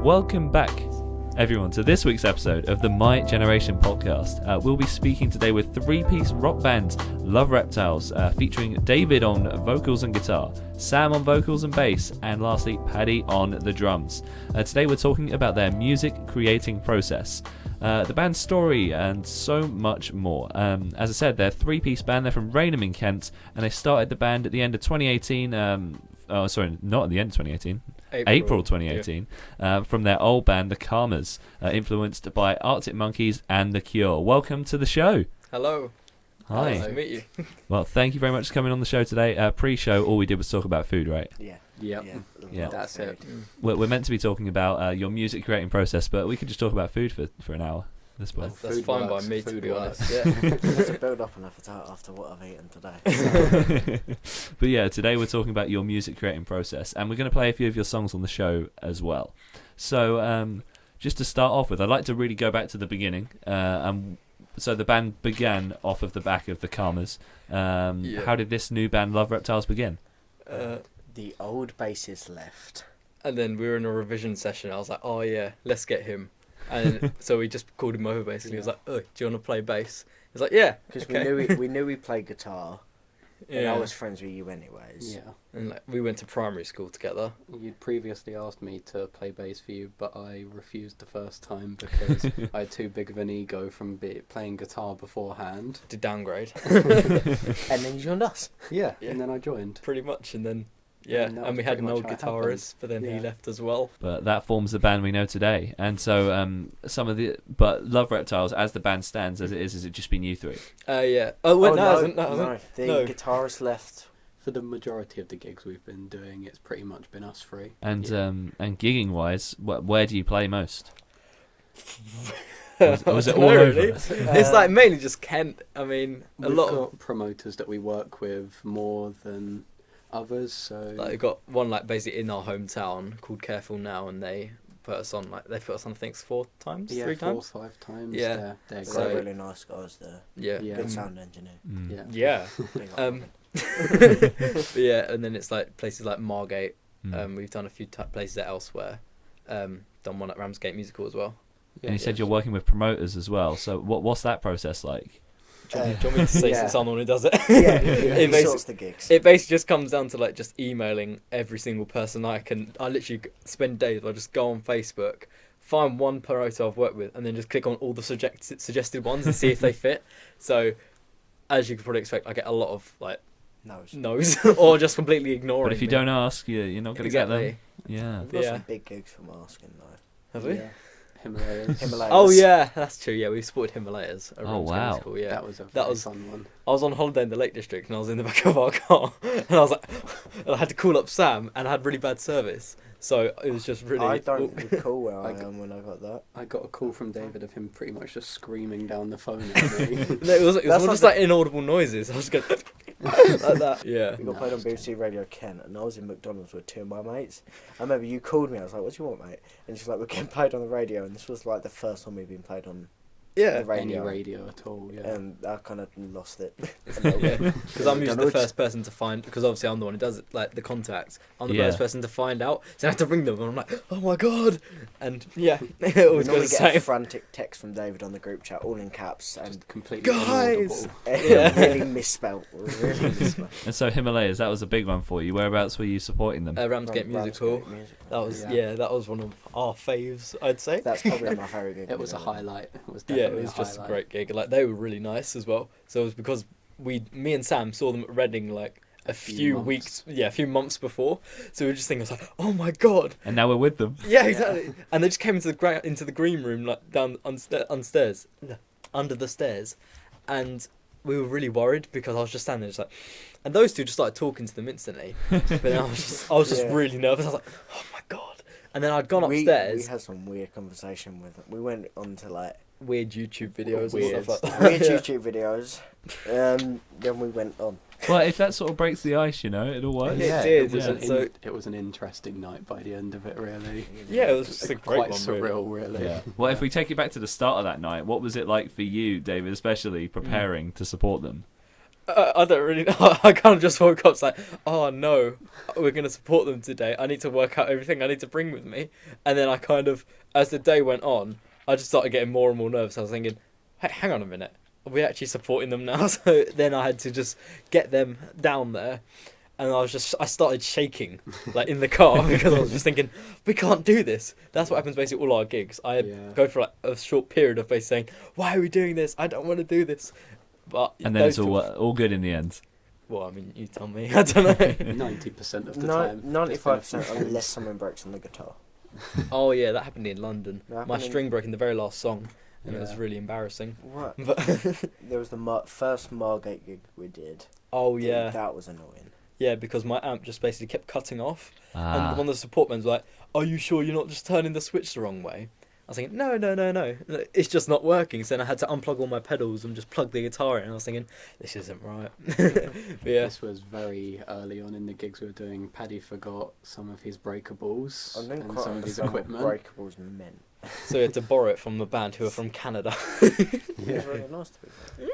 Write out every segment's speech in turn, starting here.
Welcome back, everyone, to this week's episode of the My Generation podcast. We'll be speaking today with three-piece rock band Love Reptiles, featuring David on vocals and guitar, Sam on vocals and bass, and lastly Paddy on the drums. Today we're talking about their music creating process, the band's story, and so much more. As I said, they're a three-piece band. They're from Rainham in Kent, and they started the band at the end of 2018. Sorry, not at the end of 2018. April 2018, from their old band, the Karmas, influenced by Arctic Monkeys and The Cure. Welcome to the show. Hello. Hi. Nice to meet you. Well, thank you very much for coming on the show today. Pre-show, all we did was talk about food, right? Yeah. That's it. We're meant to be talking about your music creating process, but we could just talk about food for an hour. That's fine by me, to be honest. Yeah. There's a build up an appetite after what I've eaten today. But yeah, today we're talking about your music creating process, and we're going to play a few of your songs on the show as well. So just to start off with, I'd like to really go back to the beginning. So the band began off of the back of the Karmas. How did this new band, Love Reptiles, begin? The old bassist left. And then we were in a revision session. I was like, oh yeah, let's get him. And so we just called him over basically. He was like, oh, do you want to play bass? He was like, yeah. Because okay. we knew he played guitar. Yeah. And I was friends with you anyways. Yeah. And like, we went to primary school together. You'd previously asked me to play bass for you, but I refused the first time because I had too big of an ego from playing guitar beforehand. To downgrade. And then you joined us. Yeah, and then I joined. Pretty much, and then... Yeah, and we had an old guitarist, but then he left as well. But that forms the band we know today. And so but Love Reptiles, as the band stands as it is, has it just been you three? Yeah. Oh, wait, no, it hasn't. The guitarist left. For the majority of the gigs we've been doing, it's pretty much been us three. And and gigging wise, where do you play most? Was it all really? over? It's like mainly just Kent. I mean, we've got promoters that we work with more than others, so like we got one like basically in our hometown called Careful Now, and they put us on I think 4 times, 3 times, 4 or 5 times. Yeah, they're so really nice guys there. Yeah, good sound engineer. Yeah. Yeah, and then it's like places like Margate. We've done a few places at Elsewhere. Done one at Ramsgate Musical as well. And you said you're working with promoters as well. So what's that process like? Do you want me to say since I'm the one who does it? He sorts the gigs. It basically just comes down to like just emailing every single person I literally spend days. I just go on Facebook, find one promoter I've worked with, and then just click on all the suggested ones and see if they fit. So, as you could probably expect, I get a lot of like no's or just completely ignoring. But if you don't ask, you're not going to get them. Yeah. We've got some big gigs from asking though. Have we? Yeah. Himalayas. Oh yeah, that's true. Yeah, we supported Himalayas. Oh wow. School, yeah. That was a fun one. I was on holiday in the Lake District and I was in the back of our car and I was like, I had to call up Sam and I had really bad service. So it was just really... I don't recall where I am when I got that. I got a call from David of him pretty much just screaming down the phone at me. No, it was all just like inaudible noises. I was going like that. Yeah. We got played on BBC Radio Kent and I was in McDonald's with 2 of my mates. I remember you called me, I was like, what do you want, mate? And she's like, we're getting played on the radio, and this was like the first time we've been played on the radio. Any radio at all, yeah. And I kind of lost it. Because I'm usually the first person to find, because obviously I'm the one who does it, like the contacts. I'm the first person to find out, so I have to ring them, and I'm like, oh my god! And yeah, it always goes the same. A frantic text from David on the group chat, all in caps, and just completely guys, really misspelt. And so Himalayas, that was a big one for you. Whereabouts were you supporting them? Ramsgate Musical. That was that was one of our faves, I'd say. That's probably my favourite gig. It was a highlight. It was it was just a great gig. Like they were really nice as well. So it was because me and Sam saw them at Reading like a few months before. So we were just thinking, like, oh my god! And now we're with them. Yeah, exactly. And they just came into the green room, like down under the stairs, and we were really worried because I was just standing there, just like, and those two just started talking to them instantly. But then I was just really nervous. I was like, oh my god! And then I'd gone upstairs. We had some weird conversation with them. We went on to like weird YouTube videos and stuff like that. Weird YouTube videos. Then we went on. Well, if that sort of breaks the ice, it all works. It did. It was an interesting night by the end of it, really. Yeah, it was just a great quite one, surreal, really. Yeah. Well, if we take it back to the start of that night, what was it like for you, David, especially preparing to support them? I don't really know. I kind of just woke up, it's like, oh no, we're going to support them today. I need to work out everything I need to bring with me. And then I kind of, as the day went on, I just started getting more and more nervous. I was thinking, hey, hang on a minute, are we actually supporting them now? So then I had to just get them down there. And I started shaking, like, in the car, because I was just thinking, we can't do this. That's what happens basically all our gigs. I go for, like, a short period of basically saying, why are we doing this? I don't want to do this. And then it's all good in the end. Well, I mean, you tell me. I don't know. 90% of the time. 95% unless someone breaks on the guitar. Oh yeah, that happened in London. That My happened string broke in the very last song, and it was Yeah. really embarrassing. What? But There was the first Margate gig we did. oh yeah, That was annoying. yeah, because my amp just basically kept cutting off, and Ah. one of the support men was like, "Are you sure you're not just turning the switch the wrong way?" I was thinking, no, it's just not working. So then I had to unplug all my pedals and just plug the guitar in. And I was thinking, this isn't right. But yeah, This was very early on in the gigs we were doing. Paddy forgot some of his breakables I didn't and quite some of his understand what equipment. breakables meant. so we had to borrow it from the band who are from Canada. It was really nice to be there.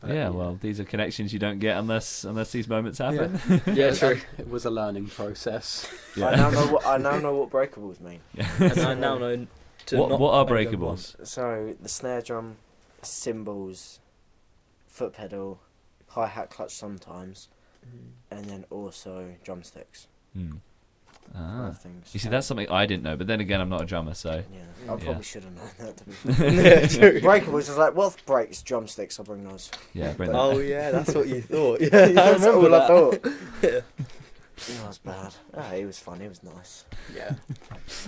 But, Yeah, well, these are connections you don't get unless these moments happen. Yeah, true. It was a learning process. I now know what breakables mean. And I now know to not What are make them breakables? So the snare drum, cymbals, foot pedal, hi-hat clutch sometimes, and then also drumsticks. Hmm. Ah. Five things. You see, that's something I didn't know. But then again, I'm not a drummer, so Yeah, Yeah. I probably should have known that. To be Yeah, true. breakables is like, well, breaks, drumsticks, I'll bring those. yeah, bring that. Oh yeah, that's what you thought. Yeah, I that's remember all what I that. thought. Yeah. It was bad. It was fun, it was nice. Yeah.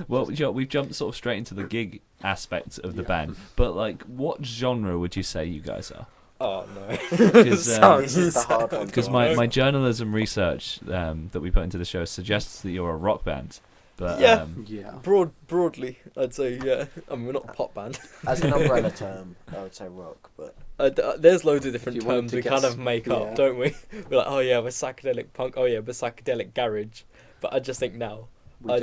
Well, we've jumped sort of straight into the gig aspect of the Yeah. band. But like, what genre would you say you guys are? Oh no. Because This is the hard one. because my journalism research that we put into the show suggests that you're a rock band. But Yeah. Yeah. Broadly, I'd say yeah. I mean, we're not a pop band. As an umbrella term, I would say rock, but There's loads of different If you wanted terms to we get kind s- of make yeah. up, don't we? We're like, oh yeah, we're psychedelic punk. Oh yeah, we're psychedelic garage. But I just think now, We I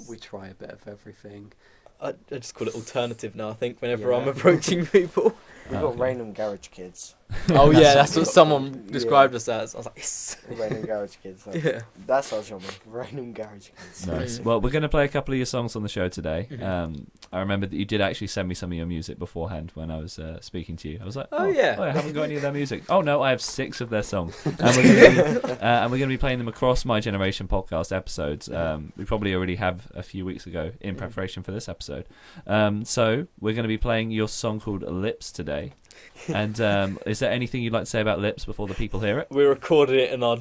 we try a bit of everything. I just call it alternative now. I think whenever Yeah. I'm approaching people. we've Okay. got Rainham Garage Kids. Oh yeah, that's what Yeah. someone described us as. I was like, yes. Rainham Garage Kids. Yeah. That's our genre. Rainham Garage Kids. nice. Mm. Well, we're going to play a couple of your songs on the show today. Mhm. I remember that you did actually send me some of your music beforehand when I was speaking to you. I was like, Oh, yeah. I haven't got any of their music. Oh no, I have 6 of their songs, and we're going to be playing them across My Generation podcast episodes. We probably already have a few weeks ago in preparation for this episode. So we're going to be playing your song called Lips today. And is there anything you'd like to say about Lips before the people hear it? We recorded it in our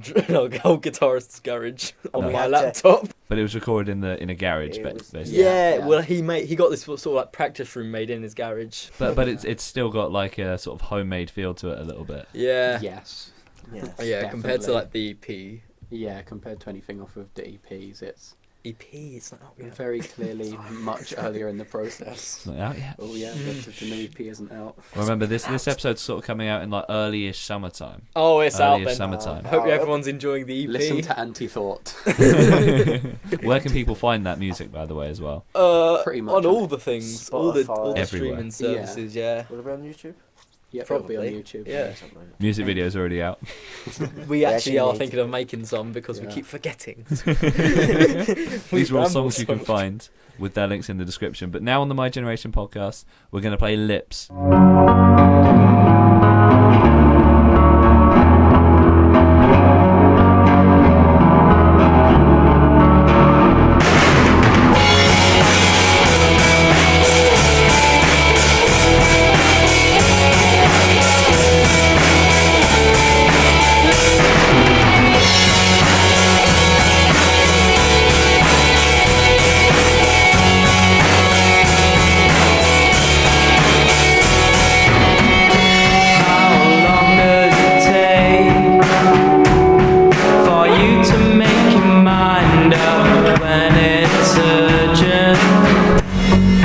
old guitarist's garage on No. my Yeah. laptop. But it was recorded in a garage, It was- basically. Yeah, Yeah. well, he got this sort of like practice room made in his garage. But it's still got like a sort of homemade feel to it a little bit. Yeah, Yes. Yes. yeah. Compared to Definitely. like the EP. Yeah, compared to anything off of the EPs, it's It's like, oh, yeah. very clearly much earlier in the process. It's not out yet. Oh yeah, the new EP isn't out. Well, remember this episode's sort of coming out in like early-ish summertime. Oh, it's out Early-ish then. summertime. I hope everyone's enjoying the EP. Listen to Anti-Thought. Where can people find that music, by the way, as well? Pretty much on on all the things, all the Spotify. Everywhere. streaming services. Yeah, Will it be on YouTube? Yeah, probably on Probably. YouTube. Yeah. Music video's already out. we actually actually are need thinking to. of making some because we Yeah. keep forgetting. These are all ramble songs you so can much. find with their links in the description. But now on the My Generation podcast, we're going to play Lips. How long does it take for you to make your mind up when it's urgent?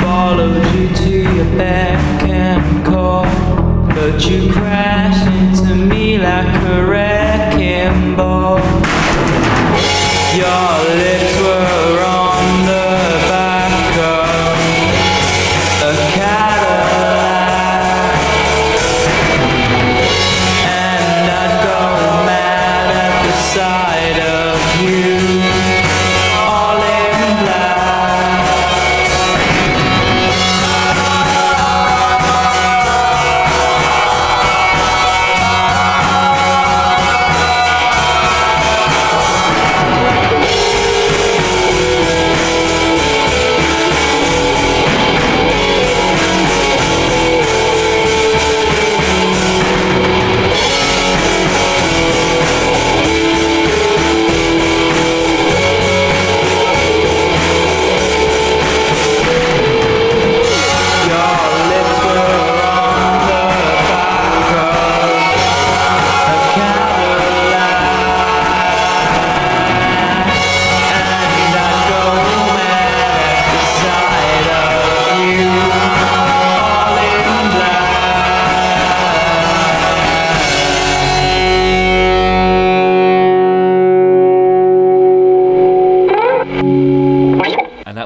Followed you to your beck and call, but you crash into me like a wrecking ball. Your lips were on the back of a Cadillac. And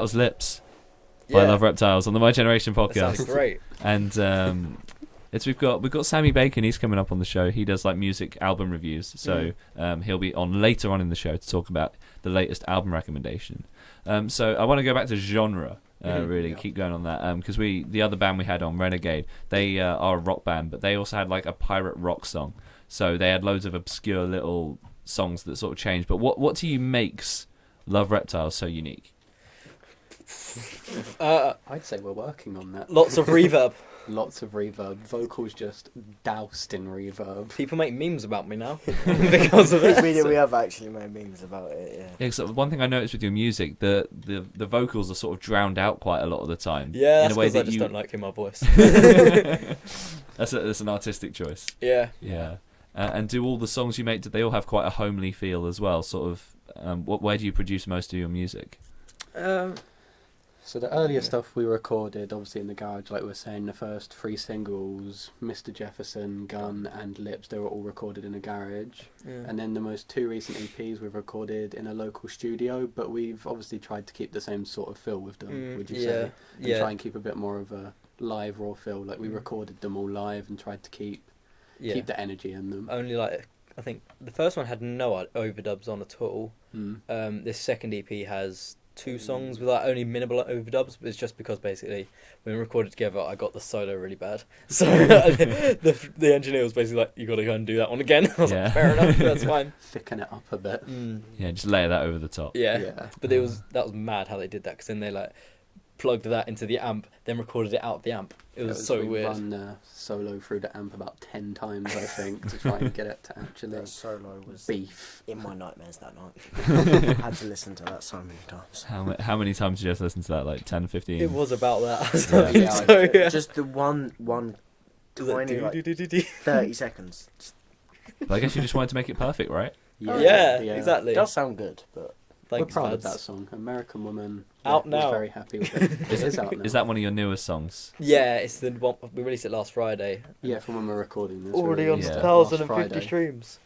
was Lips by Love Reptiles on the My Generation That podcast. sounds great. And we've got Sammy Bacon. He's coming up on the show. He does like music album reviews, so he'll be on later on in the show to talk about the latest album recommendation. So I want to go back to genre. Keep going on that because the other band we had on, Renegade, they are a rock band, but they also had like a pirate rock song. So they had loads of obscure little songs that sort of changed. But what to you makes Love Reptiles so unique? I'd say we're working on that. Lots of reverb. Lots of reverb. Vocals just doused in reverb. People make memes about me now because of it. We have actually made memes about it. Yeah, so one thing I noticed with your music, the vocals are sort of drowned out quite a lot of the time. Yeah, in that's a way because I that just you. don't like hearing my voice. That's an artistic choice. Yeah. Yeah. And do all the songs you make, do they all have quite a homely feel as well? Sort of, where do you produce most of your music? So the earlier stuff we recorded, obviously in the garage, like we were saying, the first 3 singles, Mr. Jefferson, Gun and Lips, they were all recorded in a garage. Yeah. And then the most 2 recent EPs we've recorded in a local studio, but we've obviously tried to keep the same sort of feel with them, would you say? And try and keep a bit more of a live raw feel. Like we recorded them all live and tried to keep the energy in them. Only like, I think the first one had no overdubs on at all. This second EP has 2 songs with like only minimal overdubs, but it's just because basically when we recorded together I got the solo really bad, so the engineer was basically like, you got to go and do that one again. I was like, fair enough, that's fine. Thicken it up a bit. Yeah, just layer that over the top. But that was mad how they did that, because then they like plugged that into the amp, then recorded it out the amp. It was so weird. We run solo through the amp about 10 times, I think, to try and get it to actually That solo was beef. in my nightmares that night. I had to listen to that so many times. How many times did you just listen to that? Like 10, 15? It was about that. Just the one tiny like 30 seconds. But I guess you just wanted to make it perfect, right? Yeah, exactly. It does sound good, but We're proud of that song, American Woman. Out now. We're very happy with it. It is out now. Is that one of your newest songs? Yeah, it's the one we released it last Friday. Yeah, from when we're recording this. Already on released it 1,050 streams.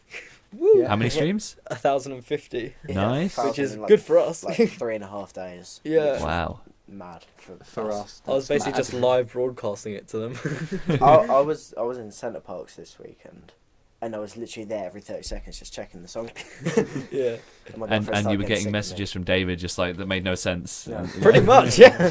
Woo! Yeah. How many streams? 1,050. Nice. Which is like- good for us. like 3.5 days. Yeah. Wow. Mad For us. I was that's basically mad. just live broadcasting it to them. I was in Centre Parks this weekend, and I was literally there every 30 seconds just checking the song. Yeah. My And girlfriend you started were getting sick getting of messages from David just like that made no sense. Yeah. Pretty much, yeah.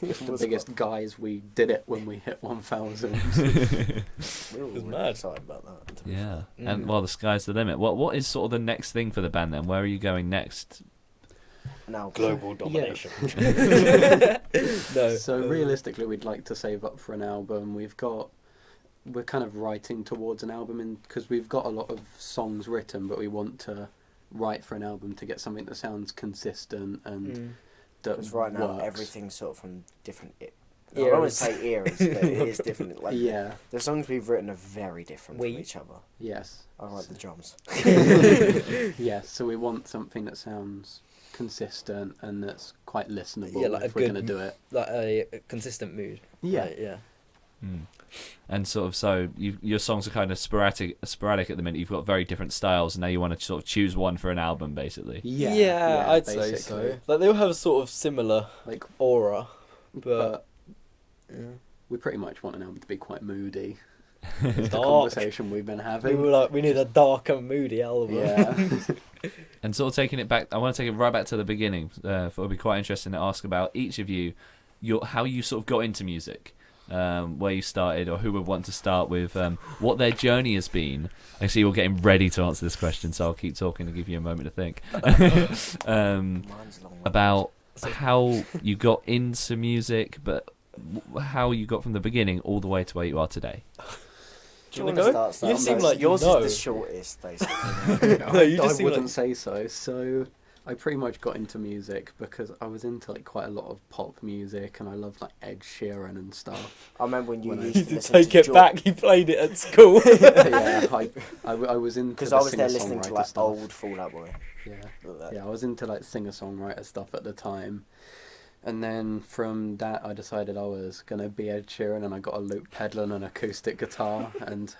It's the biggest guys, we did it when we hit 1,000. me. We were It was really mad. excited about that. to be Yeah. Mm. And well, the sky's the limit. What is sort of the next thing for the band then? Where are you going next? fair. Now, Global domination. No. So realistically, we'd like to save up for an album. We're kind of writing towards an album, because we've got a lot of songs written, but we want to write for an album to get something that sounds consistent and that because right now works. everything's sort of from different. I Eras. don't want to say eras, but it is different. Like Yeah. the songs we've written are very different We? from each other. Yes. I like the drums. Yes. So we want something that sounds consistent and that's quite listenable. Yeah, like if a we're good- going to do it. Like a consistent mood. Yeah. Like, yeah. Hmm. And sort of so your songs are kind of sporadic at the minute. You've got very different styles, and now you want to sort of choose one for an album, basically. Yeah. I'd say basically. so. Like they all have a sort of similar Like, aura, but but we pretty much want an album to be quite moody. it's The dark. conversation we've been We having. were like, we need a dark and moody album. Yeah. And sort of taking it back, I want to take it right back to the beginning. It would be quite interesting to ask about each of you, how you sort of got into music, where you started, or who would want to start with, what their journey has been. I see you're getting ready to answer this question, so I'll keep talking to give you a moment to think. Mine's long. About how you got into music, but how you got from the beginning all the way to where you are today. Do you want to go? You seem like yours you know. is the shortest, basically. No, you just I seem wouldn't like- say so. So I pretty much got into music because I was into like quite a lot of pop music, and I loved like Ed Sheeran and stuff. I remember when you When I- used to To listen take to it back, he played it at school. Yeah, I was into because the I was there listening to singer-songwriter like stuff. old Fall Out Boy. Yeah, Like that. yeah, I was into like singer-songwriter stuff at the time. And then from that, I decided I was going to be Ed Sheeran, and I got a loop pedal and an acoustic guitar, and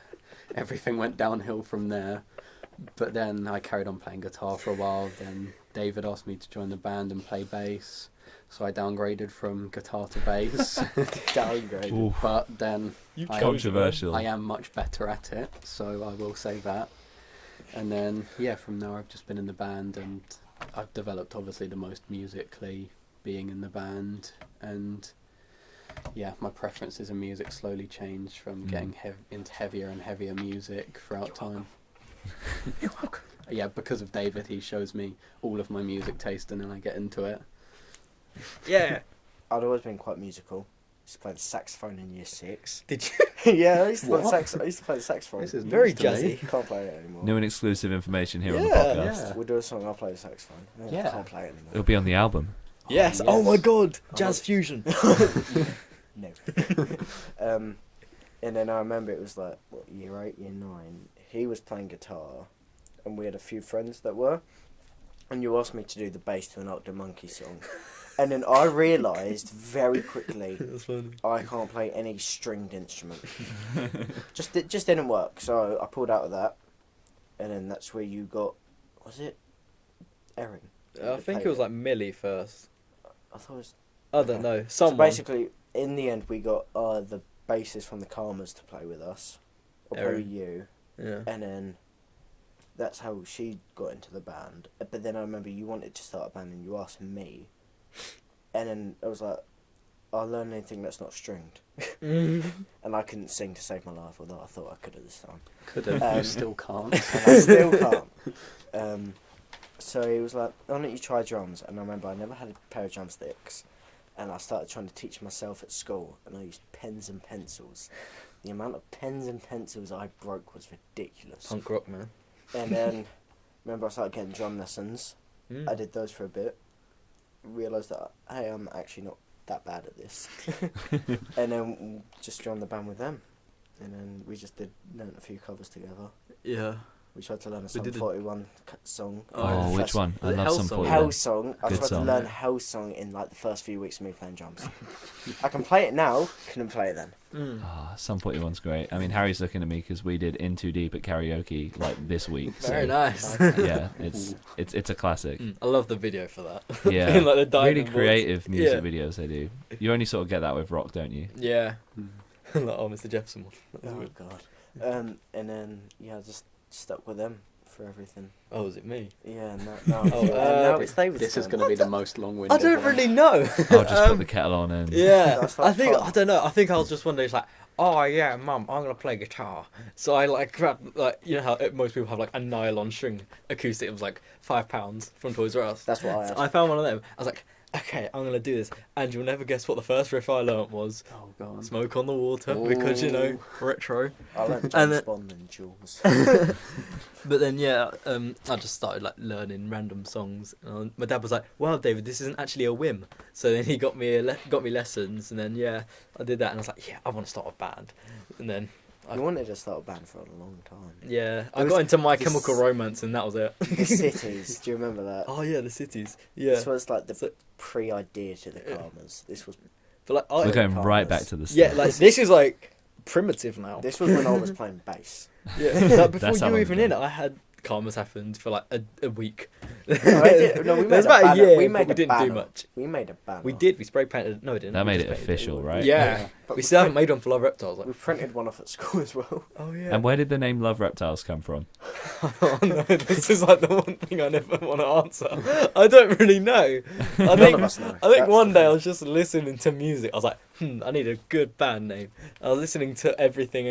everything went downhill from there. But then I carried on playing guitar for a while. Then David asked me to join the band and play bass. So I downgraded from guitar to bass. Downgraded. Oof. But then Controversial. I am much better at it, so I will say that. And then, yeah, from there I've just been in the band, and I've developed obviously the most musically being in the band. And yeah, my preferences in music slowly changed from getting into heavier and heavier music throughout time. You're welcome. Yeah, because of David, he shows me all of my music taste, and then I get into it. Yeah. I'd always been quite musical. Used to play the saxophone in year 6. Did you? Yeah, I used to play the saxophone. This is Very news to me. jazzy. Can't play it anymore. New and exclusive information here on the Yeah, podcast. yeah. We'll do a song, I'll play the saxophone. No, Yeah. I can't play it anymore. It'll be on the album. Yes. Oh my god. Jazz fusion. No. And then I remember it was like, what, year 8, year 9. He was playing guitar, and we had a few friends that were. And you asked me to do the bass to an Arctic Monkey song. And then I realised very quickly That's funny. I can't play any stringed instrument. It just didn't work. So I pulled out of that. And then that's where you got, was it Erin? I think it was like Millie first. I thought it was... I don't know. Someone. So basically, in the end, we got the bassist from the Karmas to play with us. Or play with Erin. you. Yeah. And then that's how she got into the band. But then I remember you wanted to start a band and you asked me. And then I was like, I'll learn anything that's not stringed. And I couldn't sing to save my life, although I thought I could at this time. Could have. You still can't. And I still can't. So he was like, why don't you try drums? And I remember I never had a pair of drumsticks. And I started trying to teach myself at school. And I used pens and pencils. The amount of pens and pencils I broke was ridiculous. Punk rock, man. And then, remember I started getting drum lessons. I did those for a bit. Realised that, hey, I'm actually not that bad at this. And then just joined the band with them. And then we just learnt a few covers together. Yeah. We tried to learn a We Sum did 41 song. Oh, which one? I Was it love Hell some Song? 41. Hell song. I Good tried song. to learn Hell song in like the first few weeks of me playing drums. I can play it now, couldn't play it then. Ah, Sum 41's great. I mean, Harry's looking at me because we did In Too Deep at karaoke like this week. Very so, nice. Yeah, it's a classic. I love the video for that. Yeah, Being like the really diving boards. creative music Yeah. videos they do. You only sort of get that with rock, don't you? Yeah. Like, oh, Mr. Jefferson one. That was Oh weird. god. And then I just stuck with them for everything. Oh, was it me? Yeah, and now Oh, now it's David's This is turn. going to be the most long-winded I don't one. really know. I'll just put the kettle on and Yeah, That's like I think fun. I don't know. I think I was just one day just like, oh yeah, Mum, I'm gonna play guitar. So I like grabbed like you know how most people have like a nylon string acoustic. It was like £5 from Toys R Us. That's what I So asked. I found one of them. I was like, okay, I'm gonna do this, and you'll never guess what the first riff I learnt was. Oh, God. Smoke on the Water, because you know retro. I learned And James then- Bond and Jules. But then yeah, I just started like learning random songs. My dad was like, "Wow, David, this isn't actually a whim." So then he got me lessons, and then yeah, I did that, and I was like, "Yeah, I want to start a band." And then You wanted to start a band for a long time. yeah, I There got was into My this- Chemical Romance, and that was it. The Cities, do you remember that? Oh yeah, the Cities. Yeah, This was like the So- pre-idea to the Karmas. This was but like we're I, going right Partners. back to the start. yeah, like this is like primitive now. this was when I was playing bass. Yeah, like, before That's how you were long even ago. in it, I had Karma's happened for like a week. No, we made It was about a banner. year, We but made we a didn't do banner. much. We made a banner. We did. We spray painted. No, we didn't. That We made just it painted official, right? Yeah. But We still haven't made one for Love Reptiles. We Like, printed one off at school as well. oh yeah. And where did the name Love Reptiles come from? Oh no, this is like the one thing I never want to answer. I don't really know. I None think of us know. I think That's one the day I thing. was just listening to music. I was like, I need a good band name. I was listening to everything,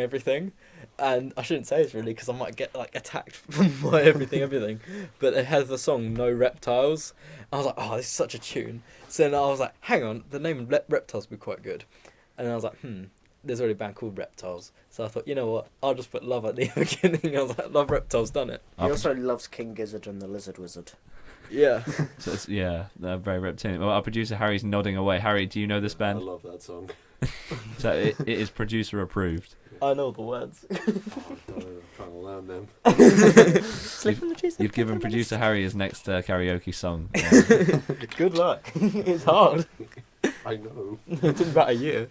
and I shouldn't say this really because I might get like attacked from my everything. But they had the song No Reptiles. I was like, oh, this is such a tune. So then I was like, hang on, the name Reptiles would be quite good. And I was like, there's already a band called Reptiles. So I thought, you know what, I'll just put Love at the beginning. I was like, Love Reptiles, done it. He also loves King Gizzard and the Lizard Wizard. Yeah. So it's, yeah, they're very reptilian. Well, our producer Harry's nodding away. Harry, do you know this I band? love that song. So it is producer approved. I know the words. I'm trying to learn them. You've given producer Harry his next karaoke song. Good luck. It's hard. I know. It took about a year.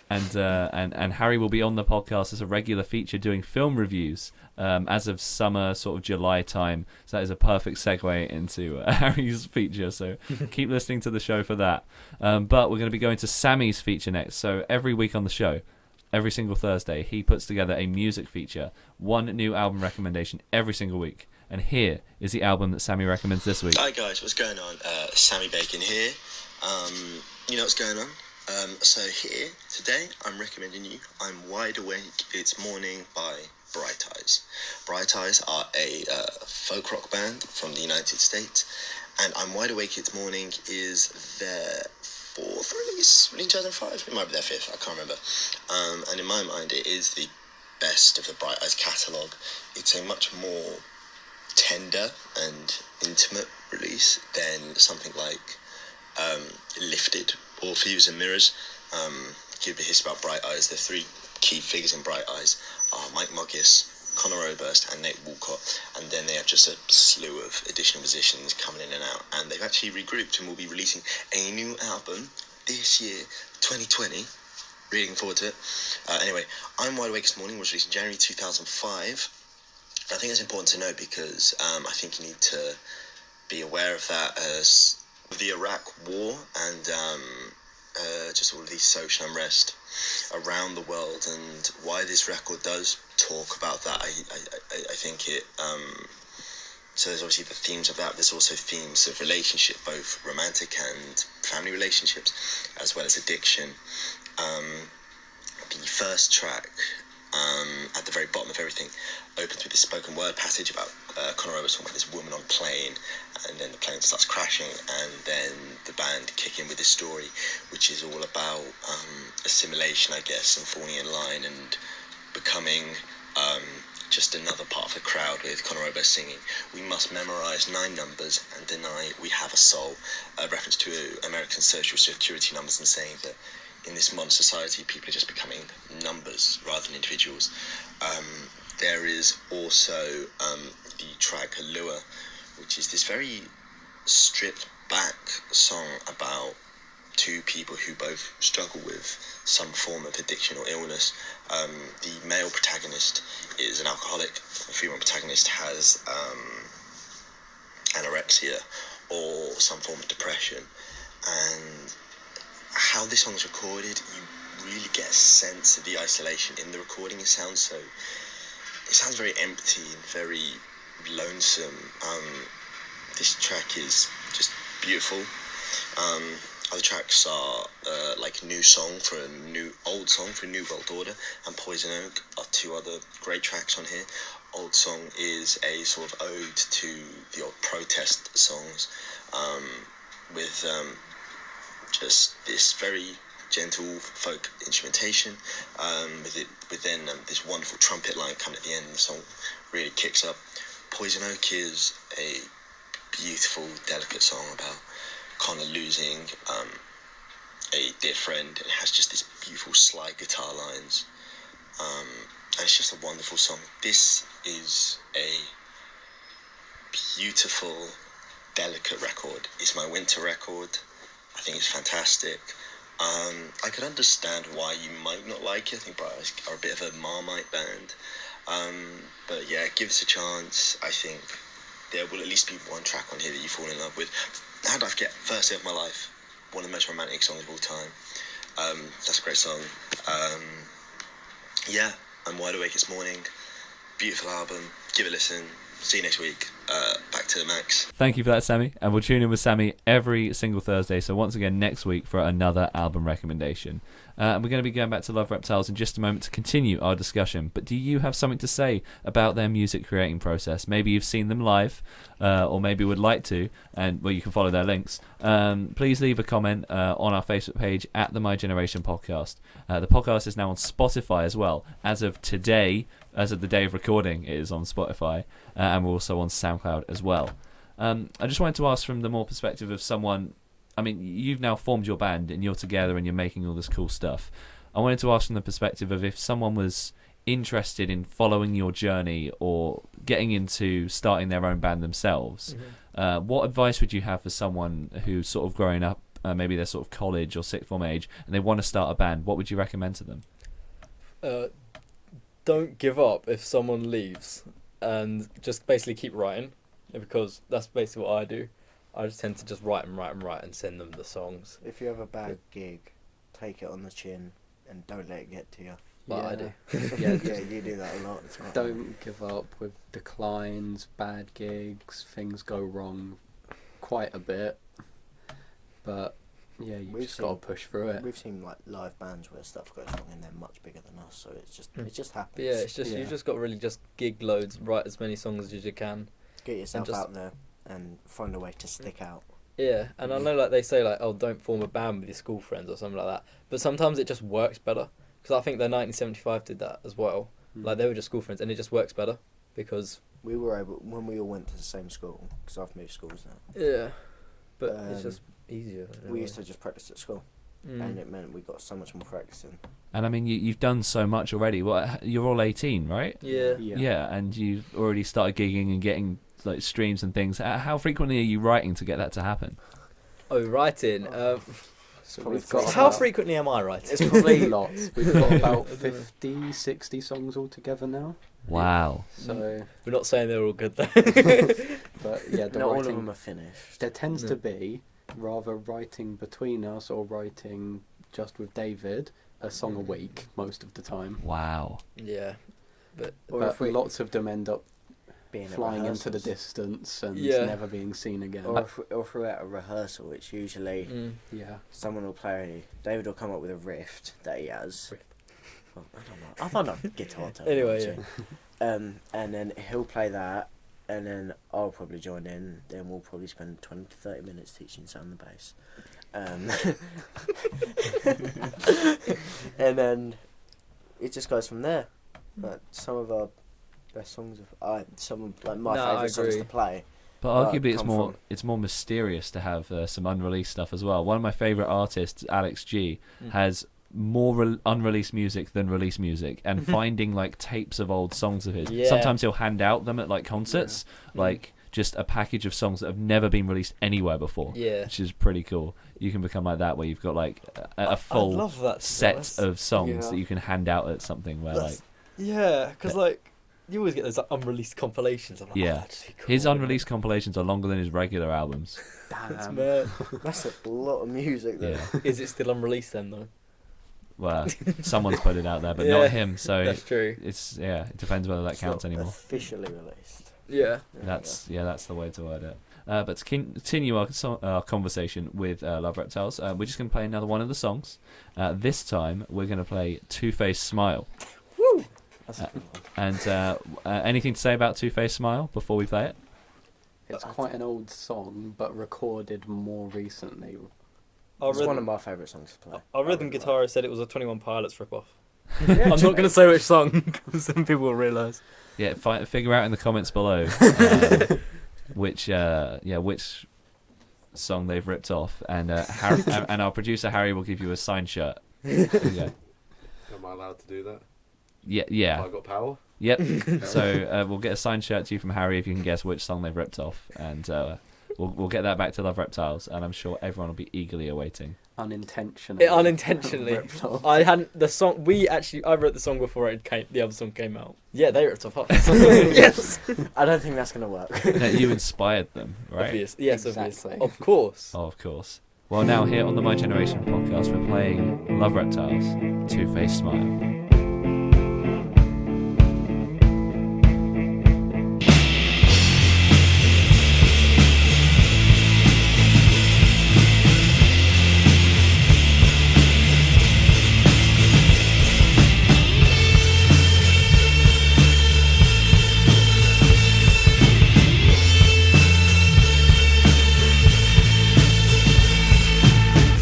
And Harry will be on the podcast as a regular feature doing film reviews as of summer, sort of July time. So that is a perfect segue into Harry's feature. So keep listening to the show for that. But we're going to be going to Sammy's feature next. So every week on the show, every single Thursday, he puts together a music feature, one new album recommendation every single week. And here is the album that Sammy recommends this week. Hi guys, what's going on? Sammy Bacon here. You know what's going on? So here, today, I'm recommending you I'm Wide Awake, It's Morning by Bright Eyes. Bright Eyes are a folk rock band from the United States, and I'm Wide Awake, It's Morning is their fourth release in 2005. It might be their fifth, I can't remember. And in my mind, it is the best of the Bright Eyes catalogue. It's a much more tender and intimate release than something like Lifted or Views and Mirrors. Give a history about Bright Eyes. The three key figures in Bright Eyes are Mike Mogis, Conor Oberst and Nate Walcott, and then they have just a slew of additional musicians coming in and out, and they've actually regrouped and will be releasing a new album this year, 2020. Really looking forward to it. Anyway, I'm Wide Awake This Morning was released in January 2005. I think it's important to note because I think you need to be aware of that as the Iraq War and just all of these social unrest around the world, and why this record does talk about that. I think it so there's obviously the themes of that. There's also themes of relationship, both romantic and family relationships, as well as addiction. The first track, at the very bottom of everything, opens with this spoken word passage about Conor Oberst talking about this woman on a plane, and then the plane starts crashing, and then the band kick in with this story, which is all about assimilation, I guess, and falling in line and becoming just another part of the crowd, with Conor Oberst singing, "We must memorise 9 numbers and deny we have a soul," a reference to American social security numbers, and saying that in this modern society, people are just becoming numbers rather than individuals. There is also the track Allure, which is this very stripped back song about two people who both struggle with some form of addiction or illness. The male protagonist is an alcoholic, the female protagonist has anorexia or some form of depression, and how this song is recorded, you really get a sense of the isolation in the recording. It sounds very empty and very lonesome. This track is just beautiful. Other tracks are like New Song for a New Old Song for a New World Order, and Poison Oak are 2 other great tracks on here. Old Song is a sort of ode to the old protest songs, with just this very gentle folk instrumentation, with then this wonderful trumpet line coming at the end. The song really kicks up. Poison Oak is a beautiful, delicate song about Conor losing a dear friend, and it has just this beautiful slide guitar lines, and it's just a wonderful song. This is a beautiful, delicate record. It's my winter record. I think it's fantastic. I could understand why you might not like it. I think Bright Eyes are a bit of a Marmite band. But yeah, give us a chance. I think there will at least be one track on here that you fall in love with. How Did I Forget? First Day of My Life. One of the most romantic songs of all time. That's a great song. Yeah, I'm Wide Awake This Morning. Beautiful album. Give it a listen. See you next week. Back to the Max. Thank you for that, Sammy. And we'll tune in with Sammy every single Thursday. So once again, next week for another album recommendation. And we're going to be going back to Love Reptiles in just a moment to continue our discussion. But do you have something to say about their music creating process? Maybe you've seen them live, or maybe would like to, and well, you can follow their links. Please leave a comment on our Facebook page at the My Generation Podcast. The podcast is now on Spotify as well. As of today, as of the day of recording, it is on Spotify, and we're also on SoundCloud as well. I just wanted to ask from the more perspective of someone. I mean, you've now formed your band and you're together and you're making all this cool stuff. I wanted to ask from the perspective of if someone was interested in following your journey or getting into starting their own band themselves, what advice would you have for someone who's sort of growing up maybe they're sort of college or sixth form age, and they want to start a band, what would you recommend to them? Don't give up if someone leaves, and just basically keep writing, because that's basically what I do. I just tend to just write and send them the songs. If you have a bad gig, take it on the chin and don't let it get to you. But I do. Yeah, you do that a lot. Don't give up with declines, bad gigs. Things go wrong quite a bit, but yeah, you just got to push through it. We've seen like live bands where stuff goes wrong and they're much bigger than us, so it just happens. Yeah, it's just you just got to really just gig loads, write as many songs as you can. Get yourself out there and find a way to stick out. Yeah, and I know like they say like, oh, don't form a band with your school friends or something like that, but sometimes it just works better, because I think the 1975 did that as well. Like they were just school friends, and it just works better because we were able, when we all went to the same school, because I've moved schools now. Yeah, but it's just easier. We used to just practice at school, and it meant we got so much more practicing. And I mean, you've done so much already. Well, you're all 18, right? Yeah, and you've already started gigging and getting like streams and things. How frequently are you writing to get that to happen? Oh, writing. So we've got how frequently am I writing? It's probably lots. We've got about 50, 60 songs altogether now. Wow. So we're not saying they're all good though. But yeah, not all of them are finished. There tends to be, rather writing between us or writing just with David, a song a week most of the time. Wow. Yeah, but lots of them end up being flying into the distance and never being seen again. Or if we're at a rehearsal, it's usually someone will play. David will come up with a riff that he has. Well, I don't know. I found a guitar. Anyway, and then he'll play that, and then I'll probably join in. Then we'll probably spend 20 to 30 minutes teaching Sam the bass. And then it just goes from there. Like some of our best songs some of like my favourite songs to play. But arguably it's more mysterious to have some unreleased stuff as well. One of my favourite artists, Alex G, has more unreleased music than released music, and finding like tapes of old songs of his. Sometimes he'll hand out them at like concerts, like just a package of songs that have never been released anywhere before, which is pretty cool. You can become like that, where you've got like a full set of songs that you can hand out at something where because like you always get those like, unreleased compilations. I'm like, that'd be cool. His unreleased compilations are longer than his regular albums. Damn. That's a lot of music though. Is it still unreleased then though? Well, someone's put it out there, but not him. So that's true. It's it depends whether that counts anymore. Officially released. That's the way to word it. But to continue our conversation with Love Reptiles, we're just going to play another one of the songs. This time we're going to play Two-Face Smile. Woo! That's a good one. And anything to say about Two-Face Smile before we play it? It's quite an old song, but recorded more recently. It's one of my favourite songs to play. Our rhythm guitarist said it was a 21 Pilots ripoff. I'm not going to say which song, because then people will realise. Yeah, figure out in the comments below which song they've ripped off, and and our producer Harry will give you a signed shirt. Am I allowed to do that? Yeah. Have I got power? Yep. So we'll get a signed shirt to you from Harry if you can guess which song they've ripped off, and we'll get that back to Love Reptiles, and I'm sure everyone will be eagerly awaiting. Unintentionally. I hadn't the song. I wrote the song before the other song came out. Yeah, they ripped off. Yes. I don't think that's gonna work. No, you inspired them, right? Yes, exactly. Of course. Oh, of course. Well, now here on the My Generation podcast, we're playing Love Reptiles, Two-Face Smile.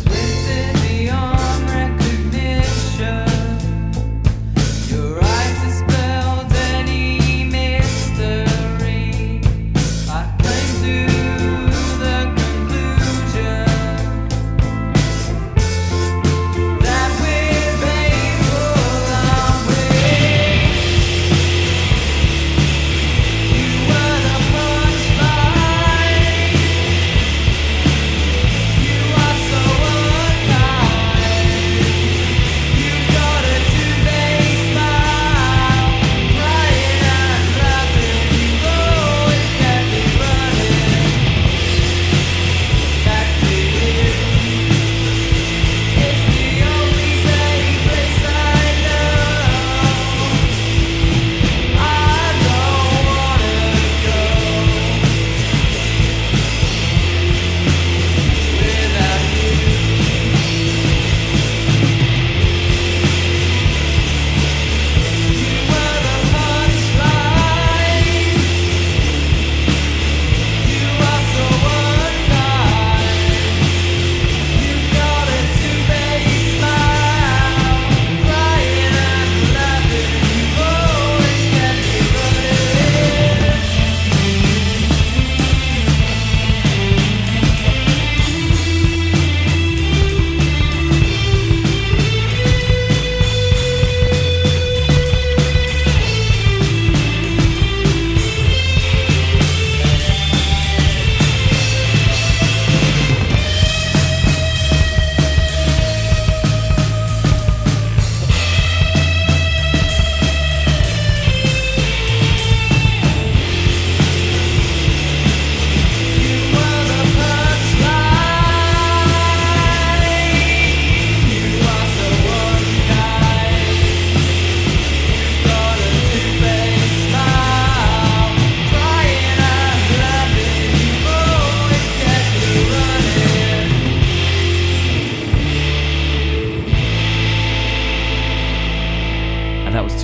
Twisted beyond recognition.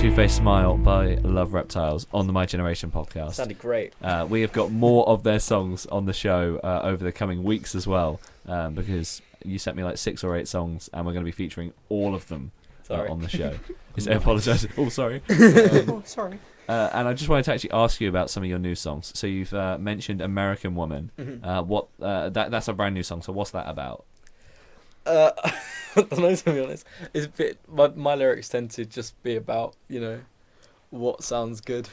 Two-Faced Smile by Love Reptiles on the My Generation podcast. Sounded great. We have got more of their songs on the show over the coming weeks as well, because you sent me like 6 or 8 songs, and we're going to be featuring all of them on the show. I apologise. Oh, sorry. Sorry. And I just wanted to actually ask you about some of your new songs. So you've mentioned American Woman. Mm-hmm. That's a brand new song. So what's that about? I don't know, to be honest. It's a bit. My lyrics tend to just be about, what sounds good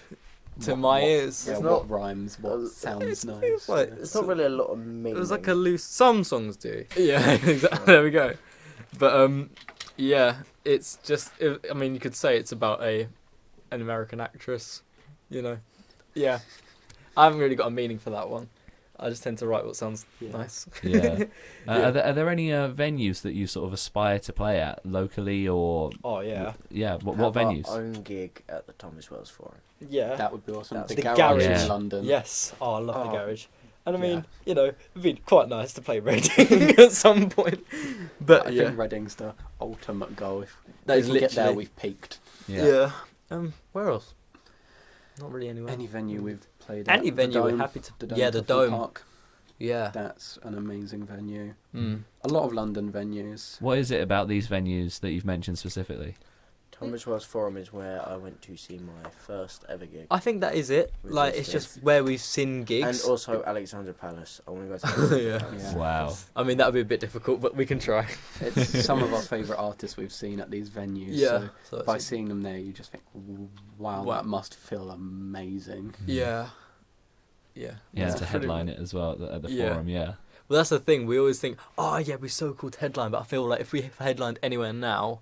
to my ears. Yeah, It's what not- rhymes, what sounds nice. feels like- It's not really a lot of meaning. It was like a loose. Some songs do. Yeah, exactly. There we go. But yeah, it's just. I mean, you could say it's about an American actress. Yeah. I haven't really got a meaning for that one. I just tend to write what sounds nice. Yeah. Are there any venues that you sort of aspire to play at locally or? Oh yeah. Yeah. What Have venues? our own gig at the Thomas Wells Forum. Yeah. That would be awesome. That's The the garage garage. in London. Yes. Oh, I love the garage. And I mean, Yeah. it'd be quite nice to play Reading at some point. But I think Reading's the ultimate goal. If That is we get there, literally- we've peaked. Yeah. Where else? Not really anywhere. Any venue we've played at. Any The venue we're Dome, happy to. the Dome, Yeah, the Tufnell Dome. Park, Yeah. that's an amazing venue. Mm. A lot of London venues. What is it about these venues that you've mentioned specifically? Thomas Wells Forum is where I went to see my first ever gig. I think that is it. With Like, this it's just where we've seen gigs. And also Alexandra Palace. I want to go to Yeah. Yeah. Wow. I mean, that would be a bit difficult, but we can try. It's some of our favourite artists we've seen at these venues. So So by it's- seeing them there, you just think, wow, Wow. that must feel amazing. yeah. Yeah. Yeah, That's to pretty- headline it as well at the Yeah. forum. Yeah. Well, that's the thing. We always think, oh, yeah, it'd be so cool to headline. But I feel like if we headlined anywhere now,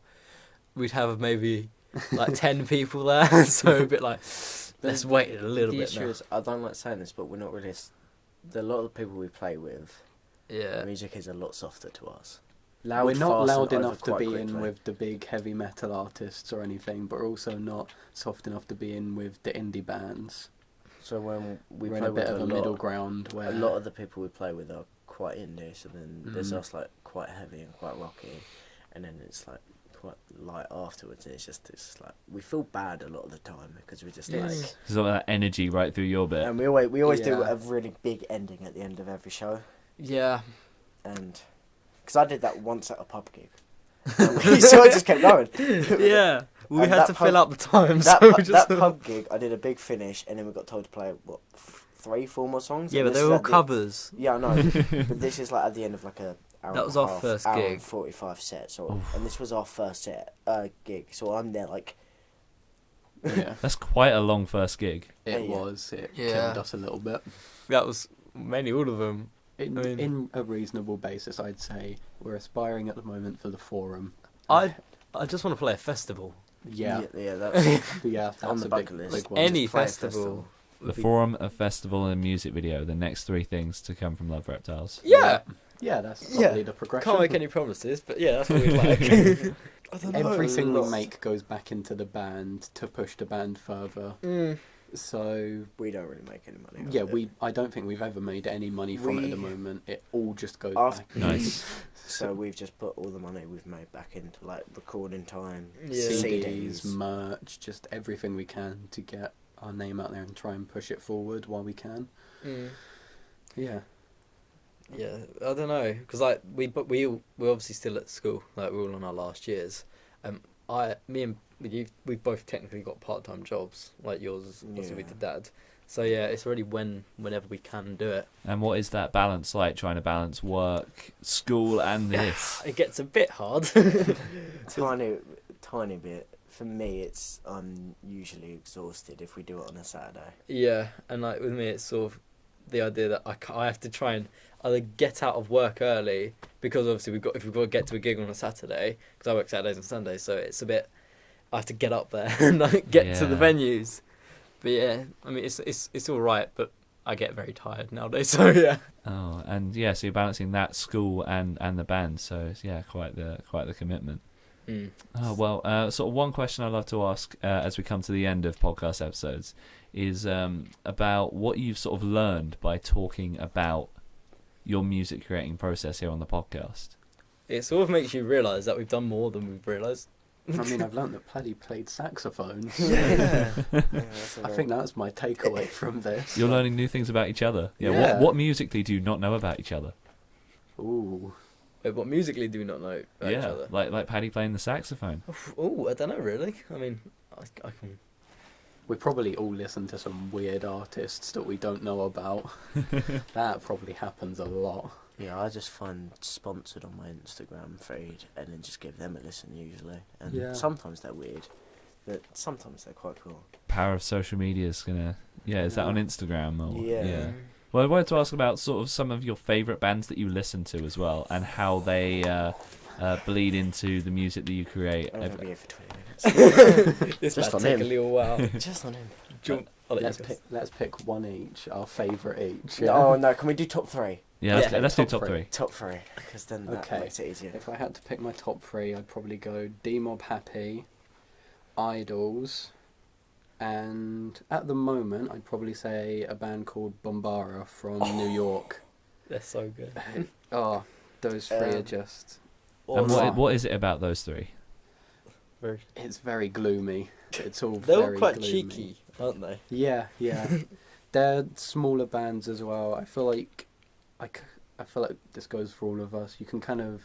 we'd have maybe like 10 people there. So a bit like, let's wait a little the bit issue now. is, I don't like saying this, but we're not really. A lot of the people we play with, Yeah. music is a lot softer to us. We're not fast, loud and enough over to quite be quickly. in with the big heavy metal artists or anything, but we're also not soft enough to be in with the indie bands. So when we We're play in a bit with of a middle ground where a lot of the people we play with are quite indie. So then there's Mm. us like quite heavy and quite rocky, and then it's like quite light afterwards. And it's just like we feel bad a lot of the time because we're just Yes. like. There's all that energy right through your bit. And we always do Yeah. a really big ending at the end of every show, Yeah. and because I did that once at a pub gig, and we sort of just kept going. Yeah. We And had that to pub- fill up the time. That, so pu- we just that pub gig, I did a big finish, and then we got told to play 3-4 more songs. Yeah, and but this they is were all at the- covers. Yeah, I know, but this is like at the end of like a hour That and was a our half, first hour gig. and 45 set. So, and this was our first gig. So I'm there like, yeah, That's quite a long first gig. it Yeah. was. It Yeah. killed us a little bit. That was mainly all of them. In, I mean- in a reasonable basis, I'd say we're aspiring at the moment for the forum. I just want to play a festival. Yeah, that's yeah, that's on the a bucket big, list. big one. Any Just play a festival. The forum, a festival, and a music video. The next 3 things to come from Love Reptiles. Yeah. Yeah, that's Yeah. probably the progression. Can't make any promises, but yeah, that's what we'd like. I don't know. Everything we Lots. make goes back into the band to push the band further. Mm. So we don't really make any money. yeah, off it. I don't think we've ever made any money from it at the We- moment. It all just goes After- back. Nice. So we've just put all the money we've made back into like recording time, Yeah. CDs, CDs. merch, just everything we can to get our name out there and try and push it forward while we can. Mm. Yeah. Yeah, I don't know, because like we're obviously still at school, like we're all on our last years. Me and you, we've both technically got part-time jobs, like yours is obviously with Yeah. the dad. So yeah, it's really whenever we can do it. And what is that balance like, trying to balance work, school, and this? It gets a bit hard. tiny bit. For me, it's I'm usually exhausted if we do it on a Saturday. Yeah, and like with me, it's sort of the idea that I have to try and either get out of work early, because obviously if we've got to get to a gig on a Saturday, because I work Saturdays and Sundays, so it's a bit, I have to get up there and like get to the Yeah. venues. But yeah, I mean it's all right, but I get very tired nowadays. So yeah. Oh, and yeah, so you're balancing that school and the band. So it's, yeah, quite the commitment. Mm. Oh well, sort of one question I love to ask as we come to the end of podcast episodes is about what you've sort of learned by talking about your music creating process here on the podcast. It sort of makes you realise that we've done more than we've realised. I mean, I've learnt that Paddy played saxophone. Yeah. I think that's my takeaway from this. You're learning new things about each other. Yeah. Yeah. What musically do you not know about each other? Ooh. Wait, what musically do we not know about each other? like Paddy playing the saxophone. Oh, I don't know really. I mean, I can. We probably all listen to some weird artists that we don't know about. That probably happens a lot. Yeah, I just find sponsored on my Instagram feed and then just give them a listen usually. And Yeah. sometimes they're weird, but sometimes they're quite cool. Power of social media is gonna. Yeah, is that on Instagram or? Yeah. Well, I wanted to ask about sort of some of your favourite bands that you listen to as well, and how they bleed into the music that you create. I'm gonna be here for 20 minutes. This Just might on take him. a little while. Just on him. I'll let you go. Let's pick one each, our favourite each. Oh no, can we do top 3? Yeah, Yeah, let's do top top three. three. Top 3, because then that Okay. makes it easier. If I had to pick my top 3, I'd probably go D-Mob Happy, Idols, and at the moment I'd probably say a band called Bombara from New York. They're so good. Oh, those three are Um, just... And Awesome. what is it about those three? Very. It's very gloomy. It's all They're very all quite gloomy. cheeky, aren't they? Yeah, yeah. They're smaller bands as well. I feel like this goes for all of us. You can kind of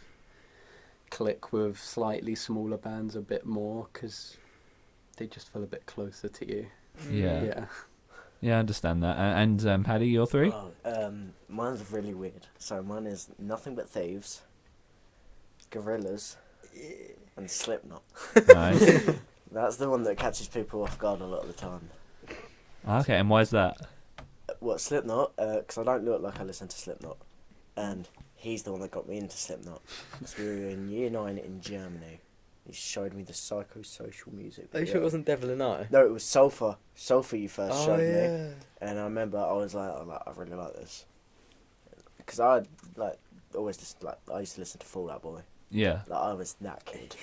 click with slightly smaller bands a bit more because they just feel a bit closer to you. Yeah. Yeah. Yeah, I understand that. And Paddy, your three? Mine's really weird. So mine is Nothing But Thieves, Gorillaz, and Slipknot. Nice. That's the one that catches people off guard a lot of the time. Okay, and why is that? What, Slipknot? Because I don't look like I listen to Slipknot. And he's the one that got me into Slipknot. So we were in year 9 in Germany. He showed me the psychosocial music Are you video. sure it wasn't Devil and I? No, it was Sulphur. Sulphur you first showed me. yeah. And I remember I was like, I really like this. Because I always listened, I used to listen to Fall Out Boy. Yeah. Like, I was that kid.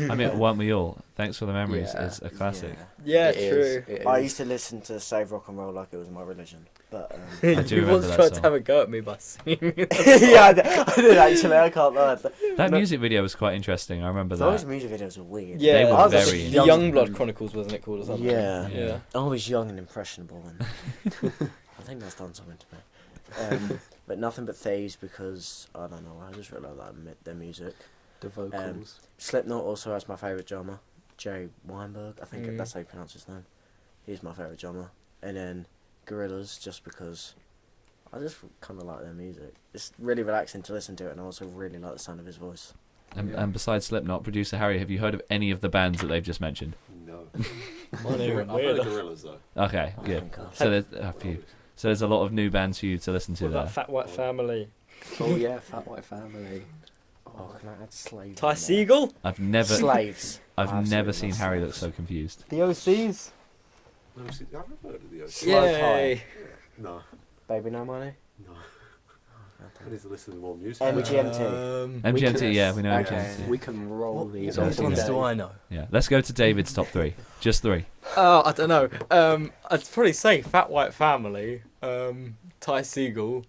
I mean, weren't we all? Thanks for the memories. Yeah. It's a classic. Yeah, It true. is, it I is. used to listen to Save Rock and Roll like it was my religion. But I do You remember once that tried song. to have a go at me by singing. yeah, I did actually. I can't lie. That No. music video was quite interesting. I remember Those that. music videos were weird. Yeah, They were I was very the young. Youngblood Chronicles, wasn't it called or something? Yeah. Yeah. I was young and impressionable, and I think that's done something to me. But Nothing But Thieves, because I don't know, I just really like their music. The vocals. Slipknot also has my favourite drummer, Jay Weinberg. I think Mm. that's how you pronounce his name. He's my favourite drummer. And then Gorillaz, just because I just kind of like their music. It's really relaxing to listen to it, and I also really like the sound of his voice. And besides Slipknot, producer Harry, have you heard of any of the bands that they've just mentioned? No. Mine are I've heard weird. of Gorillaz though. Okay, Oh, good. thank God. So there's a few. So there's a lot of new bands for you to listen to What there. about Fat White Family? Oh yeah, Fat White Family. Oh, can I add Slaves? Ty in there? Segall? I've never, Slaves. I've I never absolutely seen love Harry look Slaves. so confused. The OCs? No, see, I've never heard of the OC. Slow Yay! No, Baby No Money. no. I need to listen to more music. MGMT. MGMT, yeah, we know Okay. MGMT. We can roll these what all ones What ones day. do I know? Yeah, let's go to David's top three. Just three. Oh, I don't know. I'd probably say Fat White Family, Ty Segall,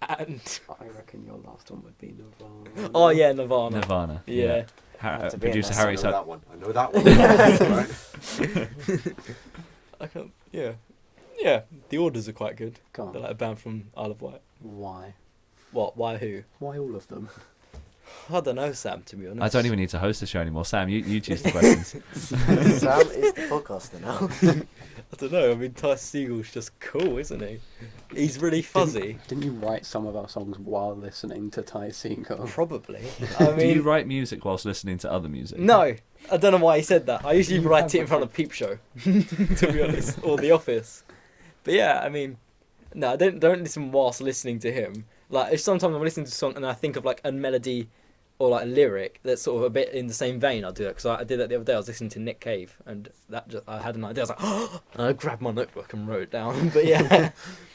and... I reckon your last one would be Nirvana. Oh, yeah, Nirvana. Nirvana. Yeah. Have to be in Producer there I Harry's know top. that one. I know that one. Right. I can't... Yeah. Yeah, The Orders are quite good. Go They're on. like a band from Isle of Wight. Why? What? Why who? Why all of them? I don't know, Sam, to be honest. I don't even need to host the show anymore. Sam, you choose the questions. Sam is the podcaster now. I don't know. I mean, Ty Segall's just cool, isn't he? He's really fuzzy. Didn't you write some of our songs while listening to Ty Segall? Probably. I Do you mean, write music whilst listening to other music? no. I don't know why he said that. I usually You write have it in front of Peep Show, to be honest, or The Office. But yeah, I mean, no, I don't listen whilst listening to him. Like, if sometimes I'm listening to a song and I think of like a melody or like a lyric that's sort of a bit in the same vein, I'll do that. Because I did that the other day. I was listening to Nick Cave, and I had an idea. I was like, oh, and I grabbed my notebook and wrote it down. But yeah,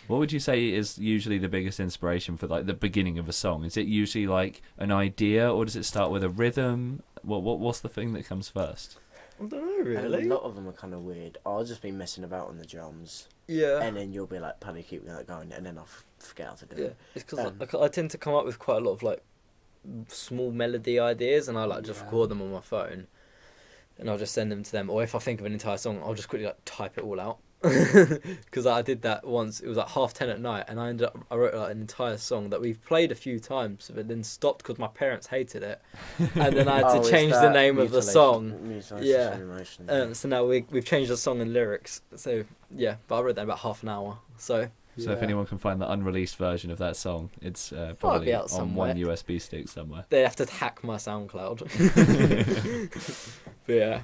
What would you say is usually the biggest inspiration for like the beginning of a song? Is it usually like an idea, or does it start with a rhythm? What's the thing that comes first? I don't know really. A lot of them are kind of weird. I'll just be messing about on the drums, Yeah. and then you'll be like, "Paddy, keep that going," and then I'll forget how to do Yeah, it. it's because I tend to come up with quite a lot of like small melody ideas, and I like just Yeah. record them on my phone. and I'll just send them to them. Or if I think of an entire song, I'll just quickly like type it all out. Because I did that once. It was like 10:30 at night, and I wrote like an entire song that we've played a few times, but then stopped because my parents hated it, and then I had to change the name of the song. Yeah. So now we've changed the song and lyrics. So yeah, but I wrote that in about half an hour. So if anyone can find the unreleased version of that song, it's probably on one USB stick somewhere. They have to hack my SoundCloud. But yeah.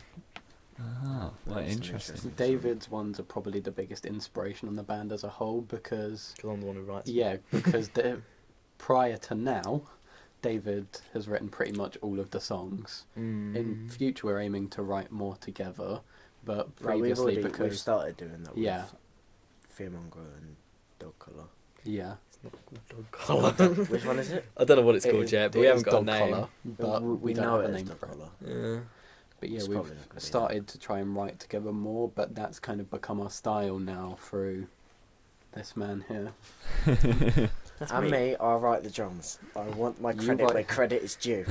Oh, well, interesting. David's ones are probably the biggest inspiration on the band as a whole because I'm the one who writes. Yeah, because prior to now, David has written pretty much all of the songs. In future, we're aiming to write more together, but previously we've started doing that. Yeah, with Fearmonger and Dog Collar. Yeah. It's not called Dog Collar. Which one is it? I don't know what it's called yet, but we haven't got a name. Collar, but we don't know have a it name as for Dog it. Collar. Yeah. But yeah, It's we've probably not gonna be started to try and write together more, but that's kind of become our style now through this man here. And me, I write the drums. I want my credit where credit is due.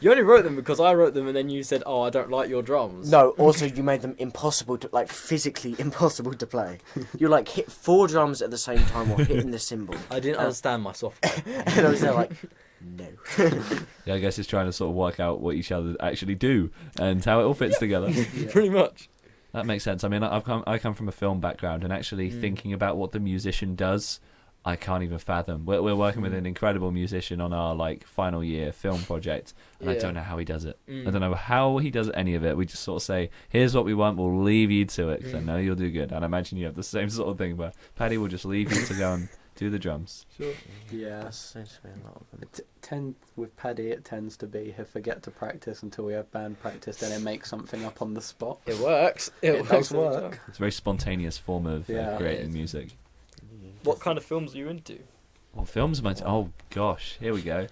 You only wrote them because I wrote them, and then you said, "Oh, I don't like your drums." No, also you made them impossible to, like, physically impossible to play. You like hit 4 drums at the same time while hitting the cymbal. I didn't understand my software. And I was there like, no. Yeah, I guess it's trying to sort of work out what each other actually do and how it all fits together. Pretty much. That makes sense. I mean, I come from a film background, and actually thinking about what the musician does, I can't even fathom. We're working with an incredible musician on our final year film project, and I don't know how he does it. I don't know how he does any of it. We just sort of say, "Here's what we want. We'll leave you to it, because I know you'll do good." And I imagine you have the same sort of thing, but Paddy will just leave you to go and do the drums. Sure. Yeah. That seems to be a lot of them. With Paddy, it tends to be he'll forget to practice until we have band practice, then he'll make something up on the spot. It works. It does work. It's a very spontaneous form of creating music. What kind of films are you into? What films am I? Oh gosh, here we go.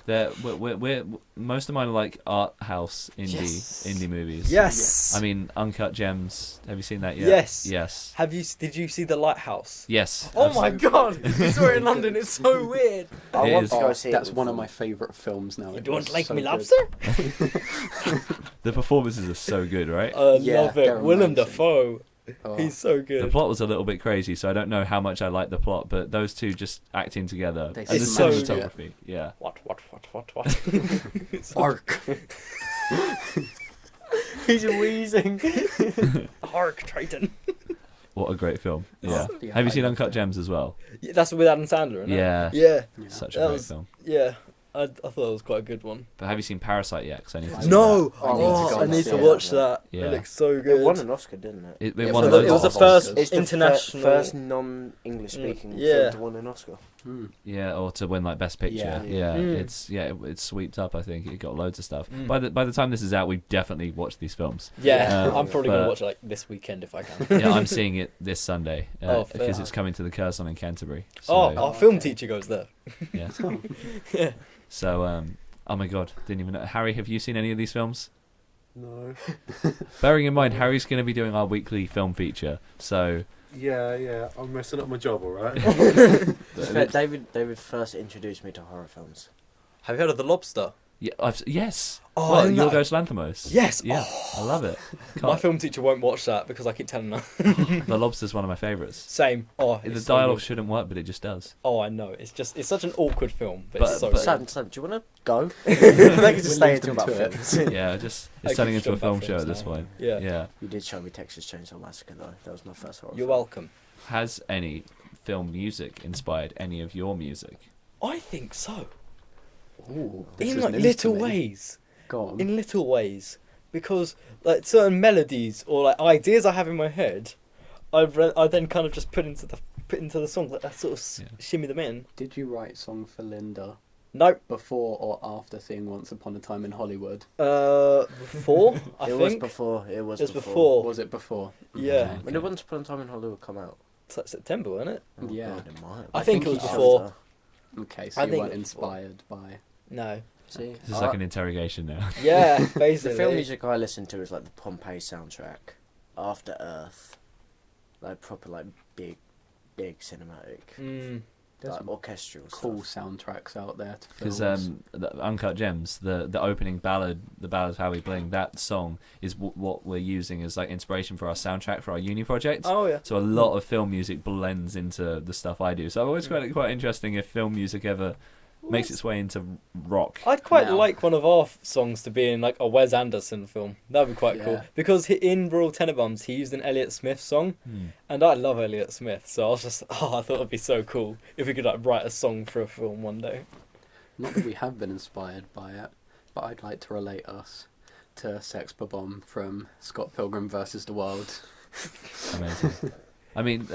We're most of mine are like art house indie movies. Yes. I mean, Uncut Gems. Have you seen that yet? Yes. Yes. Did you see The Lighthouse? Yes. Oh my god! You saw it in London. It's so weird. I It want is. to go see it. That's with one of them. my favourite films now. You It don't was like so me, good. lobster? The performances are so good, right? I Yeah, love it. they're Willem amazing. Dafoe. Oh. He's so The good. plot was a little bit crazy, so I don't know how much I like the plot, but those two just acting together They and the It's so good. cinematography, yeah. What? Ark. He's wheezing. Hark, Triton. What a great film. Yeah. Yeah, Have you I seen love Uncut that. Gems as well? Yeah, that's with Adam Sandler, isn't it? Yeah. Yeah. Yeah. Such a That great was- film. Yeah. I thought it was quite a good one. But have you seen Parasite yet? 'Cause I need to see No! I need to go I and need see to it. watch that. Yeah. It looks so It good. won an Oscar, didn't it? It Yeah, won for loads it was the of first Oscars. It's the international. first non-English speaking Yeah. film to win an Oscar. Yeah, or to win like Best Picture. Yeah. It's swept up. I think it got loads of stuff. Mm. By the time this is out, we definitely watched these films. Yeah, I'm probably going but- to watch it like this weekend if I can. Yeah, I'm seeing it this Sunday Oh, because fair. it's coming to the Curzon in Canterbury. So, Our film teacher goes there. yeah. Yeah. So oh my god, didn't even know. Harry, have you seen any of these films? No. Bearing in mind, Harry's going to be doing our weekly film feature, so Yeah. I'm messing up my job, alright? David first introduced me to horror films. Have you heard of The Lobster? yeah, yes. Oh, Well, isn't that- Yorgos Lanthimos. Yes. Yeah, I love it. My film teacher won't watch that because I keep telling her. The Lobster's one of my favourites. Same. Oh, The it's so dialogue good. shouldn't work, but it just does. Oh, I know. It's such an awkward film, but But- it's so but- good. Sam, do you want to go? They can just stay leave until them about to it. films. Yeah, I it's keep turning into a talking film about show at films this now. point. Yeah. Yeah. You did show me Texas Chainsaw Massacre though. That was my first horror. You're film. welcome. Has any film music inspired any of your music? I think so. Ooh, In like little ways. Go on. In little ways. Because like certain melodies or like ideas I have in my head, I then kind of just put into the song. Like I sort of Yeah. shimmy them in. Did you write Song for Linda Nope. before or after seeing Once Upon a Time in Hollywood? Before I It think was before. It was It's before. before. Was it before? Yeah. Okay. When did Once Upon a Time in Hollywood come out? It's like September, wasn't it? Oh, Yeah. God, it might. I think it was after. before. Okay, so I you think weren't it was before. inspired by... No. See, This is like an interrogation now. Yeah, the basically. film music I listen to is like the Pompeii soundtrack, After Earth, like proper like big cinematic. Mm. There's like orchestral cool stuff. soundtracks out there to Because films. the Uncut Gems, the opening ballad, the ballad of How We Bling, that song is what we're using as like inspiration for our soundtrack for our uni project. Oh yeah. So a lot of film music blends into the stuff I do. So I've always found it quite interesting if film music ever makes its way into rock. I'd quite Now. like one of our songs to be in like a Wes Anderson film. That'd be quite cool. Yeah. Because in Royal Tenenbaums, he used an Elliott Smith song, and I love Elliott Smith. So I was just, I thought it'd be so cool if we could like write a song for a film one day. Not that we have been inspired by it, but I'd like to relate us to Sex Bomb from Scott Pilgrim vs. the World. Amazing. I mean,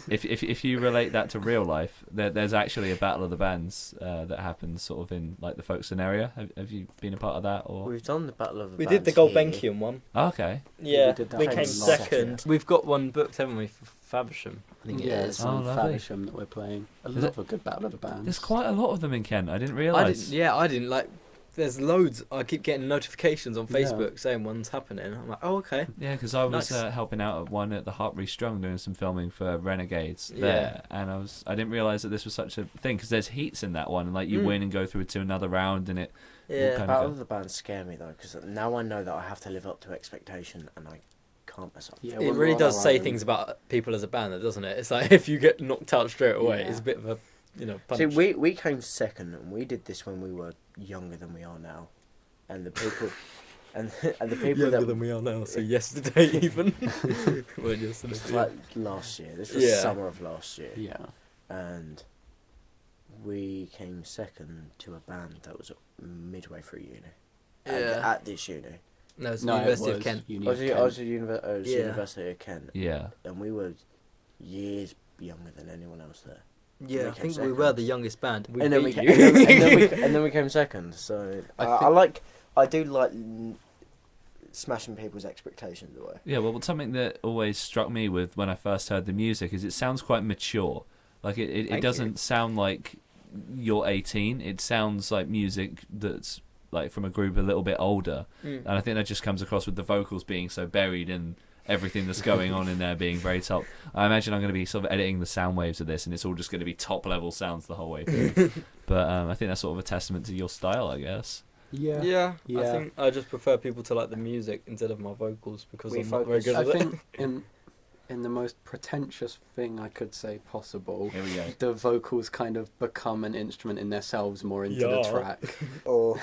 if you relate that to real life, there's actually a battle of the bands that happens sort of in like the Folkestone area. Have you been a part of that or? We've done the Battle of the We Bands did the here. Gulbenkian one. Oh, okay. Yeah, we did that we one came last second. We've got one booked, haven't we, for Faversham? I think it Yeah, is. it's on lovely. Faversham that we're playing. I Is love it- a good battle of the bands. There's quite a lot of them in Kent. I didn't realise. I didn't like. There's loads. I keep getting notifications on Yeah. Facebook saying one's happening. I'm like, oh okay. Yeah, because I was Nice. helping out at one at the Heart Restrung doing some filming for Renegades there, and I didn't realise that this was such a thing because there's heats in that one, and like you win and go through to another round, and it. Yeah. kind Battle of of the Bands scare me though, because now I know that I have to live up to expectation, and I can't mess up. Yeah, It when really we're does on say our own- things about people as a band, though, doesn't it? It's like if you get knocked out straight away, Yeah. it's a bit of a, punch. See, we came second, and we did this when we were younger than we are now, and the people, and the people younger that than we are now. So yesterday even. Well, yesterday. it's like last year. This was Yeah. summer of last year, Yeah. and we came second to a band that was midway through uni. Yeah. At this uni. No, it's No, University it of was Kent. Uni I of was, Kent. I was at Yeah. University of Kent, Yeah. and we were years younger than anyone else there. Yeah, I we came think we second. were the youngest band. We and then we beat ca- you. and then we came second. So I I do like smashing people's expectations away. Yeah, well, something that always struck me with when I first heard the music is it sounds quite mature. Like it Thank doesn't sound like you're 18. It sounds like music that's like from a group a little bit older, and I think that just comes across with the vocals being so buried in everything that's going on in there being very top. I imagine I'm going to be sort of editing the sound waves of this, and it's all just going to be top level sounds the whole way through. But I think that's sort of a testament to your style, I guess. Yeah. Yeah, I Yeah. think I just prefer people to like the music instead of my vocals because We I'm not very focus- good I at it. think in the most pretentious thing I could say possible, Here we go. the vocals kind of become an instrument in themselves more into Yeah. the track. Or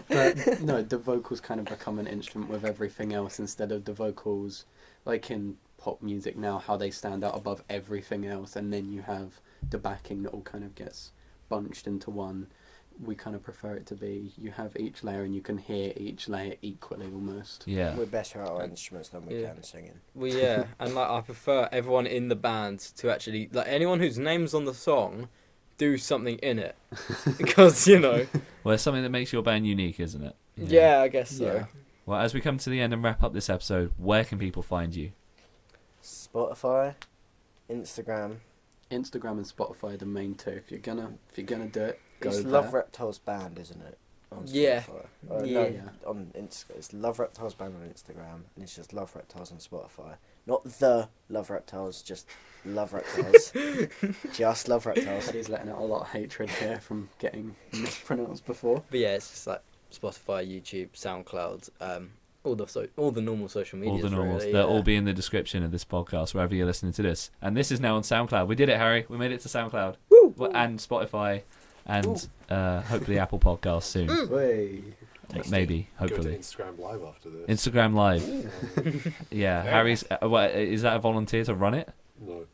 But no, the vocals kind of become an instrument with everything else instead of the vocals, like in pop music now, how they stand out above everything else, and then you have the backing that all kind of gets bunched into one. We kind of prefer it to be you have each layer and you can hear each layer equally almost. Yeah. we're better at our instruments than we Yeah. can singing. Well, yeah, and like I prefer everyone in the band to actually like anyone whose name's on the song, do something in it because Well, it's something that makes your band unique, isn't it? Yeah, I guess so. Yeah. Well, as we come to the end and wrap up this episode, where can people find you? Spotify, Instagram. Instagram and Spotify are the main two. If you're gonna do it, go It's there. Love Reptiles Band, isn't it? On Yeah. Spotify. Yeah. No, on Instagram. It's Love Reptiles Band on Instagram, and it's just Love Reptiles on Spotify. Not the Love Reptiles, just Love Reptiles. Just Love Reptiles. He's letting out a lot of hatred here from getting mispronounced before. But yeah, it's just like Spotify, YouTube, SoundCloud, all the normal social media. All the normals. They'll all be in the description of this podcast, wherever you're listening to this. And this is now on SoundCloud. We did it, Harry. We made it to SoundCloud. Well, and Spotify, and hopefully Apple Podcasts soon. Way. Maybe, Go to hopefully. Instagram Live after this. Instagram Live. Yeah, Harry's... what, is that a volunteer to run it? No.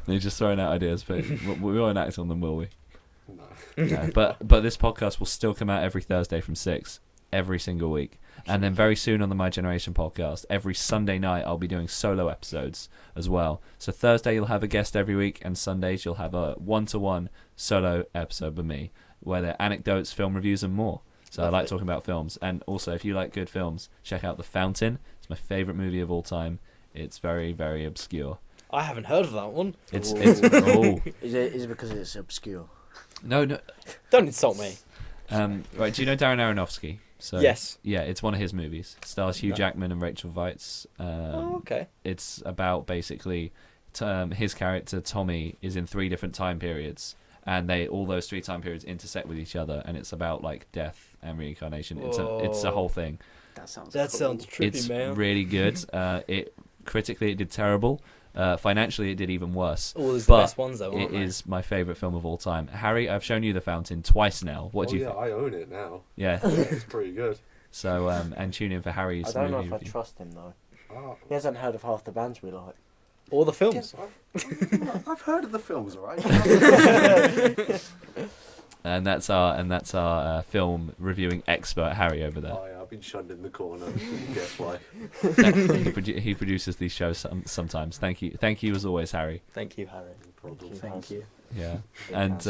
He's just throwing out ideas, but we won't act on them, will we? No. No, but this podcast will still come out every Thursday from 6, every single week. And then very soon on the My Generation podcast, every Sunday night I'll be doing solo episodes as well. So Thursday you'll have a guest every week, and Sundays you'll have a one-to-one solo episode with me, where there are anecdotes, film reviews, and more. So I like Lovely. talking about films. And also, if you like good films, check out The Fountain. It's my favourite movie of all time. It's very, very obscure. I haven't heard of that one. It's Ooh. oh Is it because it's obscure? no. Don't insult me. Right, do you know Darren Aronofsky? So Yes. yeah, it's one of his movies. Stars Hugh No. Jackman and Rachel Weisz. Okay. It's about basically his character Tommy is in 3 different time periods, and all those 3 time periods intersect with each other, and it's about like death and reincarnation. It's a whole thing. That sounds trippy, It's man. really good. Critically it did terrible. Financially it did even worse. All the But best ones though. It Aren't they? is my favourite film of all time. Harry, I've shown you The Fountain twice now. What do you think? I own it now. Yeah. It's pretty good. So and tune in for Harry's I don't know movie if I review. trust him though. Oh, He hasn't heard of half the bands we like. All the films. yes, I've heard of the films, alright. And that's our film reviewing expert Harry over there. Oh, yeah, I've been shunned in the corner. Guess why? He produces these shows sometimes. Thank you as always, Harry. Thank you, Harry. Thank you. Yeah, and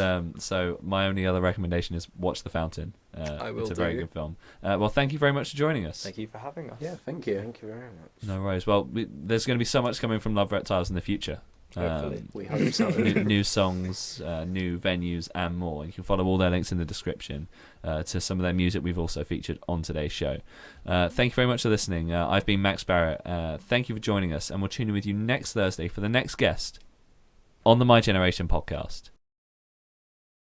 so my only other recommendation is watch The Fountain. I will It's a very do. good film. Well, thank you very much for joining us. Thank you for having us. Yeah, thank you. Thank you very much. No worries. Well, there's going to be so much coming from Love Reptiles in the future. Hopefully. We hope so. New songs, new venues, and more. You can follow all their links in the description to some of their music we've also featured on today's show. Thank you very much for listening. I've been Max Barrett. Thank you for joining us, and we'll tune in with you next Thursday for the next guest on the My Generation podcast.